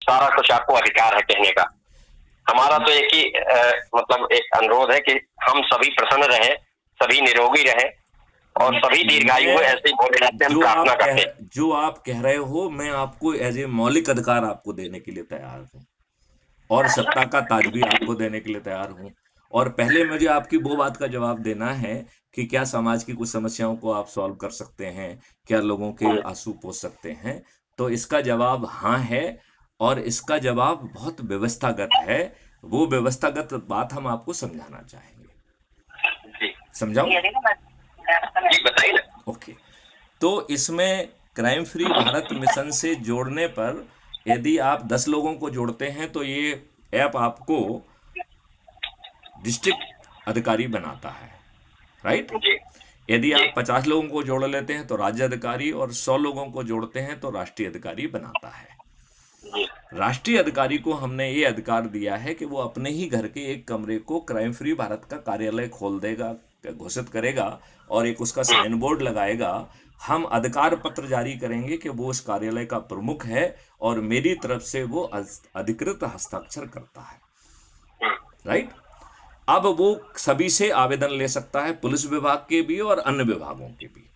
सारा कुछ आपको अधिकार है कहने का। हमारा तो एक ही मतलब एक अनुरोध है कि हम सभी प्रसन्न रहे, सभी निरोगी रहे और सभी दीर्घायु हो, ऐसे ही भोलेनाथ से हम प्रार्थना करते हैं। जो आप कह रहे हो, मैं आपको एज ए मौलिक अधिकार आपको देने के लिए तैयार हूँ और सत्ता का ताज भी आपको देने के लिए तैयार हूँ। और पहले मुझे आपकी वो बात का जवाब देना है कि क्या समाज की कुछ समस्याओं को आप सॉल्व कर सकते हैं, क्या लोगों के आंसू पोंछ सकते हैं। तो इसका जवाब हाँ है, और इसका जवाब बहुत व्यवस्थागत है। वो व्यवस्थागत बात हम आपको समझाना चाहेंगे। समझाऊं? जी बताइए ना। ओके, तो इसमें क्राइम फ्री भारत मिशन से जोड़ने पर यदि आप 10 लोगों को जोड़ते हैं तो ये ऐप आपको डिस्ट्रिक्ट अधिकारी बनाता है, राइट। यदि आप 50 लोगों को जोड़ लेते हैं तो राज्य अधिकारी, और 100 लोगों को जोड़ते हैं तो राष्ट्रीय अधिकारी बनाता है। राष्ट्रीय अधिकारी को हमने ये अधिकार दिया है कि वो अपने ही घर के एक कमरे को क्राइम फ्री भारत का कार्यालय खोल देगा, घोषित करेगा, और एक उसका साइन बोर्ड लगाएगा। हम अधिकार पत्र जारी करेंगे कि वो उस कार्यालय का प्रमुख है, और मेरी तरफ से वो अधिकृत हस्ताक्षर करता है, राइट। अब वो सभी से आवेदन ले सकता है, पुलिस विभाग के भी और अन्य विभागों के भी।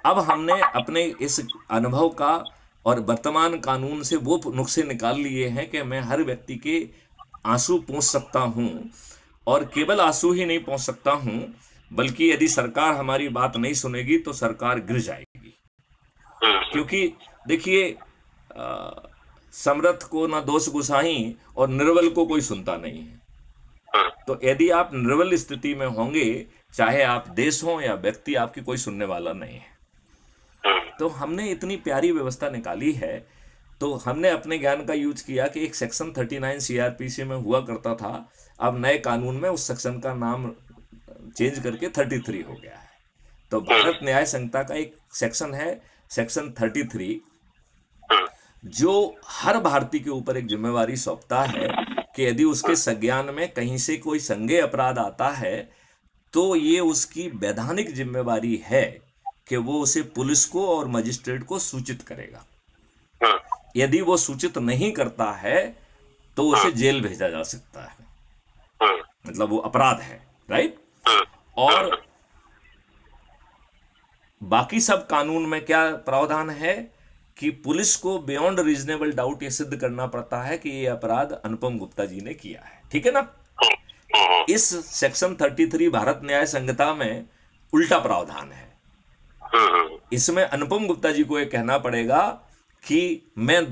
अब हमने अपने इस अनुभव का और वर्तमान कानून से वो नुस्खे निकाल लिए हैं कि मैं हर व्यक्ति के आंसू पोंछ सकता हूं, और केवल आंसू ही नहीं पोंछ सकता हूं, बल्कि यदि सरकार हमारी बात नहीं सुनेगी तो सरकार गिर जाएगी। क्योंकि देखिए, समर्थ को ना दोष गुसाई और निर्बल को कोई सुनता नहीं है। तो यदि आप निर्बल स्थिति में होंगे, चाहे आप देश हो या व्यक्ति, आपकी कोई सुनने वाला नहीं है। तो हमने इतनी प्यारी व्यवस्था निकाली है, तो हमने अपने ज्ञान का यूज किया कि एक सेक्शन 39 सीआरपीसी में हुआ करता था, अब नए कानून में उस सेक्शन का नाम चेंज करके 33 हो गया है। तो भारत न्याय संहिता का एक सेक्शन है, सेक्शन 33, जो हर भारतीय के ऊपर एक जिम्मेवारी सौंपता है कि यदि उसके संज्ञान में कहीं से कोई संज्ञेय अपराध आता है तो ये उसकी वैधानिक जिम्मेवारी है कि वो उसे पुलिस को और मजिस्ट्रेट को सूचित करेगा। यदि वो सूचित नहीं करता है तो उसे जेल भेजा जा सकता है, मतलब वो अपराध है, राइट। और बाकी सब कानून में क्या प्रावधान है कि पुलिस को बियॉन्ड रीजनेबल डाउट ये सिद्ध करना पड़ता है कि ये अपराध अनुपम गुप्ता जी ने किया है, ठीक है ना। इस सेक्शन 33 भारत न्याय संहिता में उल्टा प्रावधान है। इसमें अनुपम गुप्ता जी को ये कहना पड़ेगा कि मैं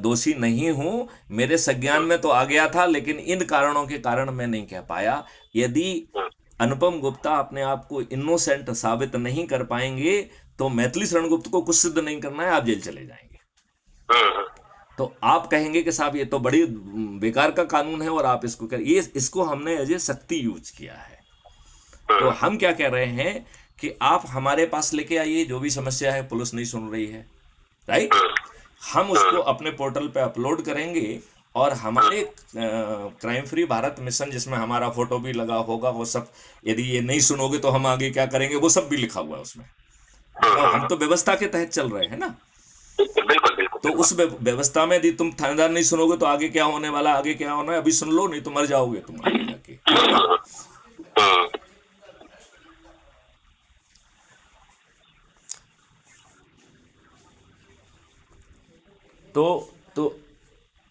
दोषी नहीं हूं, मेरे संज्ञान में तो आ गया था, लेकिन इन कारणों के कारण मैं नहीं कह पाया। यदि अनुपम गुप्ता अपने आप को इनोसेंट साबित नहीं कर पाएंगे तो मैथिली शरण गुप्त को कुछ सिद्ध नहीं करना है, आप जेल चले जाएंगे। तो आप कहेंगे कि साहब ये तो बड़ी बेकार का कानून है और आप इसको कर, ये इसको हमने एज ए सख्ती यूज किया है। तो हम क्या कह रहे हैं कि आप हमारे पास लेके आइए, जो भी समस्या है पुलिस नहीं सुन रही है, राइट, हम उसको अपने पोर्टल पे अपलोड करेंगे, और हमारे क्राइम फ्री भारत मिशन जिसमें हमारा फोटो भी लगा होगा, वो सब, यदि ये नहीं सुनोगे तो हम आगे क्या करेंगे, वो सब भी लिखा हुआ है उसमें। तो हम तो व्यवस्था के तहत चल रहे हैं ना। तो उस व्यवस्था में यदि तुम थानेदार नहीं सुनोगे तो आगे क्या होने वाला, आगे क्या होना है अभी सुन लो, नहीं तो मर जाओगे तुम आगे जाके।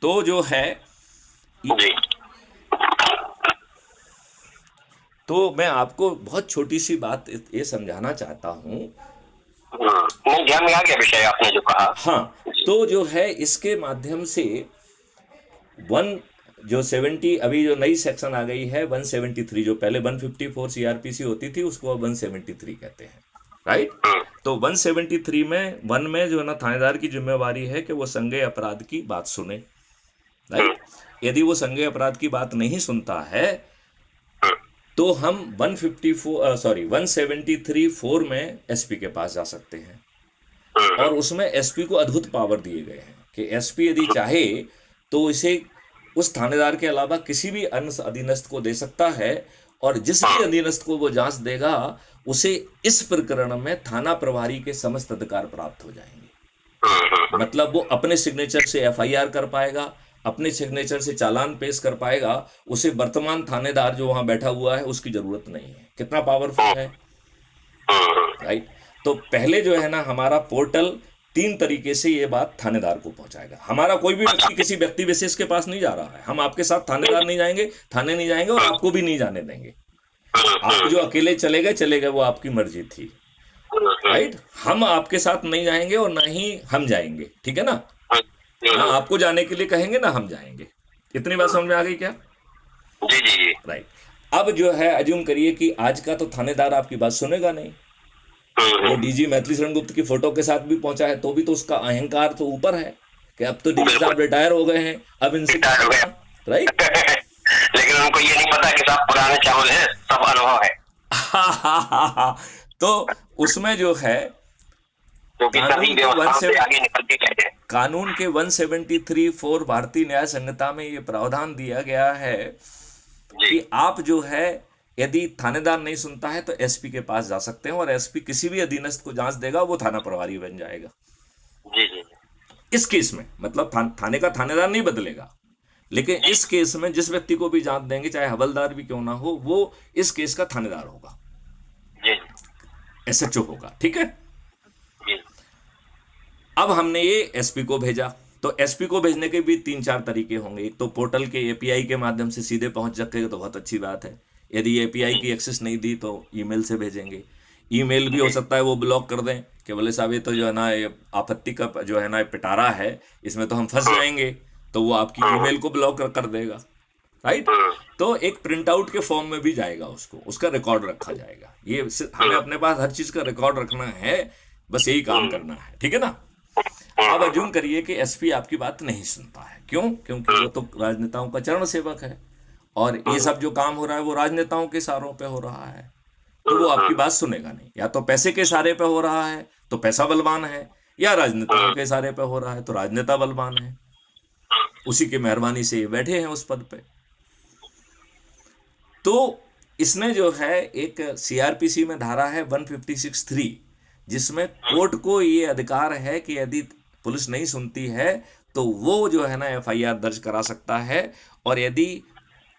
तो जो है, तो मैं आपको बहुत छोटी सी बात ये समझाना चाहता हूं। ध्यान में आ गया विषय आपने जो कहा। हाँ, तो जो है इसके माध्यम से जो 70 अभी जो नई सेक्शन आ गई है 173, जो पहले 154 सीआरपीसी होती थी उसको अब 173 कहते हैं, राइट। तो 173 में 1 में जो है ना, थानेदार की जिम्मेवारी है कि वो संज्ञेय अपराध की बात सुने, राइट। यदि वो संज्ञेय अपराध की बात नहीं सुनता है तो हम 173(4) में एसपी के पास जा सकते हैं, और उसमें एसपी को अद्भुत पावर दिए गए हैं कि एसपी यदि चाहे तो इसे उस थानेदार के अलावा किसी भी अन्य अधीनस्थ को दे सकता है, और जिस भी अधीनस्थ को वो जांच देगा उसे इस प्रकरण में थाना प्रभारी के समस्त अधिकार प्राप्त हो जाएंगे। मतलब वो अपने सिग्नेचर से एफआईआर कर पाएगा, अपने सिग्नेचर से चालान पेश कर पाएगा, उसे वर्तमान थानेदार जो वहां बैठा हुआ है उसकी जरूरत नहीं है। कितना पावरफुल है, राइट। तो पहले जो है ना हमारा पोर्टल 3 तरीके से ये बात थानेदार को पहुंचाएगा। हमारा कोई भी व्यक्ति किसी व्यक्ति विशेष के पास नहीं जा रहा है, हम आपके साथ थानेदार नहीं जाएंगे, थाने नहीं जाएंगे और आपको भी नहीं जाने देंगे। आप जो अकेले चले गए वो आपकी मर्जी थी, राइट। हम आपके साथ नहीं जाएंगे और ना ही हम जाएंगे, ठीक है ना। ना आपको जाने के लिए कहेंगे ना हम जाएंगे। इतनी बात समझ में आ गई क्या? जी जी, राइट। अब जो है अज्यूम करिए कि आज का तो थानेदार आपकी बात सुनेगा नहीं, वो डीजी मैथिली शरण गुप्त की फोटो के साथ भी पहुंचा है, तो भी तो उसका अहंकार तो ऊपर है कि अब तो डीजी साहब रिटायर हो गए हैं, अब इनसे राइट। लेकिन उनको ये नहीं पता कि सब पुराने चावल हैं, सब अनुभव है। तो उसमें जो है कानून के 173(4) भारतीय न्याय संहिता में ये प्रावधान दिया गया है कि आप जो है यदि थानेदार नहीं सुनता है तो एसपी के पास जा सकते हैं और एसपी किसी भी अधीनस्थ को जांच देगा, वो थाना प्रभारी बन जाएगा। जी जी। इस केस में मतलब थाने का थानेदार नहीं बदलेगा, लेकिन इस केस में जिस व्यक्ति को भी जांच देंगे, चाहे हवलदार भी क्यों ना हो, वो इस केस का थानेदार होगा, एसएचओ होगा, ठीक है। अब हमने ये एसपी को भेजा, तो एसपी को भेजने के भी 3-4 तरीके होंगे। एक तो पोर्टल के एपीआई के माध्यम से सीधे पहुंच सकेगा तो बहुत अच्छी बात है। यदि एपीआई की एक्सेस नहीं दी तो ईमेल से भेजेंगे। ईमेल भी हो सकता है वो ब्लॉक कर दें कि बोले साहब ये तो जो है ना ये आपत्ति का जो है ना पिटारा है, इसमें तो हम फंस जाएंगे, तो वो आपकी ईमेल को ब्लॉक कर देगा, राइट। तो एक प्रिंट आउट के फॉर्म में भी जाएगा, उसका रिकॉर्ड रखा जाएगा। ये हमें अपने पास हर चीज का रिकॉर्ड रखना है, बस यही काम करना है, ठीक है ना। अब अज्यूम करिए कि एसपी आपकी बात नहीं सुनता है, क्यों? क्योंकि वो तो राजनेताओं का चरण सेवक है और ये सब जो काम हो रहा है वो राजनेताओं के इशारों पे हो रहा है, तो वो आपकी बात सुनेगा नहीं। या तो पैसे के इशारे पे हो रहा है तो पैसा बलवान है, या राजनेताओं के इशारे पे हो रहा है तो राजनेता बलवान है, उसी की मेहरबानी से ये बैठे हैं उस पद पे। तो इसने जो है एक सीआरपीसी में धारा है 156(3), जिसमें कोर्ट को ये अधिकार है कि यदि पुलिस नहीं सुनती है तो वो जो है ना एफआईआर दर्ज करा सकता है, और यदि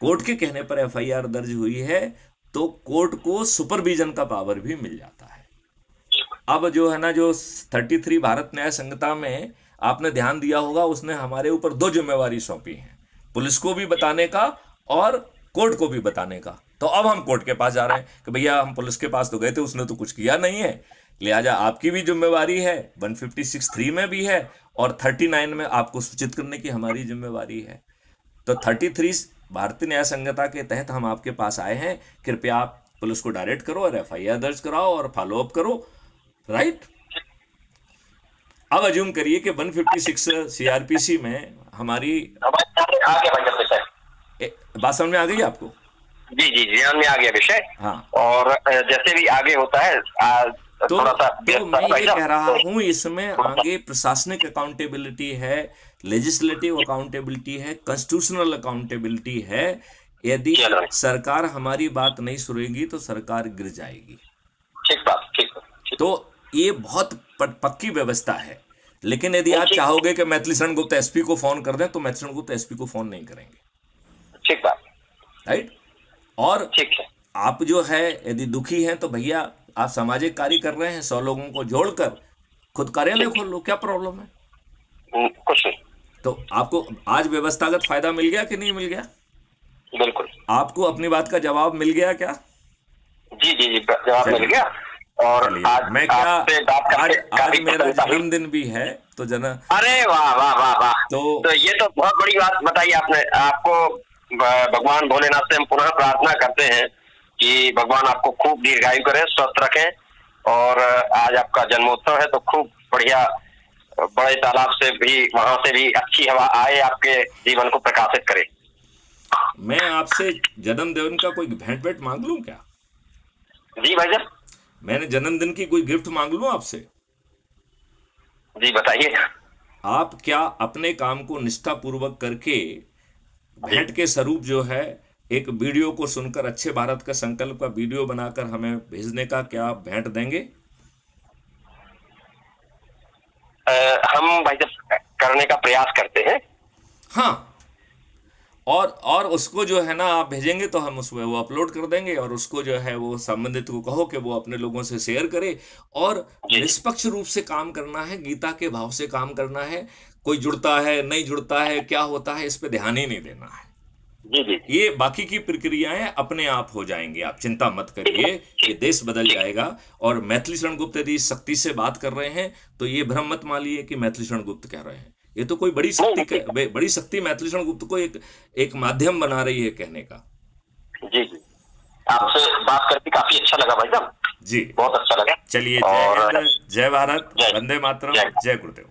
कोर्ट के कहने पर एफआईआर दर्ज हुई है तो कोर्ट को सुपरविजन का पावर भी मिल जाता है। अब जो है ना जो 33 भारत न्याय संहिता में आपने ध्यान दिया होगा, उसने हमारे ऊपर 2 जिम्मेवारी सौंपी है, पुलिस को भी बताने का और कोर्ट को भी बताने का। तो अब हम कोर्ट के पास जा रहे हैं कि भैया हम पुलिस के पास तो गए थे, उसने तो कुछ किया नहीं है, लिहाजा आपकी भी जिम्मेवारी है, 156(3) में भी है और 39 में आपको सूचित करने की हमारी जिम्मेवारी है। तो 33 भारतीय न्याय संहिता के तहत हम आपके पास आए हैं, कृपया आप पुलिस को डायरेक्ट करो और एफआईआर दर्ज कराओ और फॉलो अप करो, राइट। अब अज्यूम करिए कि 156 सीआरपीसी में हमारी बात समझ में आ गई आपको? जी जी, ध्यान में आ गया विषय। हाँ, और जैसे भी आगे होता है तो मैं ये कह रहा हूँ, इसमें आगे प्रशासनिक अकाउंटेबिलिटी है, लेजिस्लेटिव अकाउंटेबिलिटी है, कॉन्स्टिट्यूशनल अकाउंटेबिलिटी है। यदि सरकार हमारी बात नहीं सुनेगी तो सरकार गिर जाएगी। ठीक बात, ठीक। तो ये बहुत पक्की व्यवस्था है। लेकिन यदि आप चाहोगे कि मैथिली शरण गुप्त एसपी को फोन कर दें तो मैथिली शरण गुप्त एसपी को फोन नहीं करेंगे, ठीक बात, राइट। और ठीक है, आप जो है यदि दुखी हैं तो भैया आप सामाजिक कार्य कर रहे हैं, 100 लोगों को जोड़कर खुद कार्यालय खोल लो, क्या प्रॉब्लम है? कुछ नहीं। तो आपको आज व्यवस्थागत फायदा मिल गया कि नहीं मिल गया? बिल्कुल। आपको अपनी बात का जवाब मिल गया क्या? जी जी जी, जवाब मिल गया। और आज मैं क्या आज मेरा जन्मदिन भी है तो अरे वाह वाह वाह वाह, तो ये तो बहुत बड़ी बात बताई आपने। आपको भगवान भोलेनाथ से हम पुनः प्रार्थना करते हैं कि भगवान आपको खूब दीर्घायु करें, स्वस्थ रखें। और आज आपका जन्मोत्सव है तो खूब बढ़िया, बड़े तालाब से भी, वहां से भी अच्छी हवा आए, आपके जीवन को प्रकाशित करे। मैं आपसे जन्मदिन का कोई भेंट मांग लूं क्या? जी भाईजान, मैंने जन्मदिन की कोई गिफ्ट मांग लूं आपसे? जी बताइए। आप क्या अपने काम को निष्ठापूर्वक करके भेंट के स्वरूप जो है एक वीडियो को सुनकर अच्छे भारत का संकल्प का वीडियो बनाकर हमें भेजने का क्या भेंट देंगे? हम भाई जब करने का प्रयास करते हैं। हाँ, और उसको जो है ना आप भेजेंगे तो हम उसमें वो अपलोड कर देंगे, और उसको जो है वो संबंधित को कहो कि वो अपने लोगों से शेयर करे। और जी निष्पक्ष रूप से काम करना है, गीता के भाव से काम करना है। कोई जुड़ता है नहीं जुड़ता है क्या होता है इस पे ध्यान ही नहीं देना है। जी जी ये बाकी की प्रक्रियाएं अपने आप हो जाएंगी, आप चिंता मत करिए, ये देश बदल जाएगा। और मैथिली शरण गुप्त यदि शक्ति से बात कर रहे हैं तो ये भ्रम मत मानिए कि मैथिली शरण गुप्त कह रहे हैं। ये तो कोई बड़ी शक्ति, बड़ी शक्ति मैथिली शरण गुप्त को एक माध्यम बना रही है कहने का। जी जी, आपसे बात करके काफी अच्छा लगा भाई साहब जी, बहुत अच्छा लगा। चलिए, जय हिंद, जय भारत, जय वंदे मातरम, जय गुरुदेव।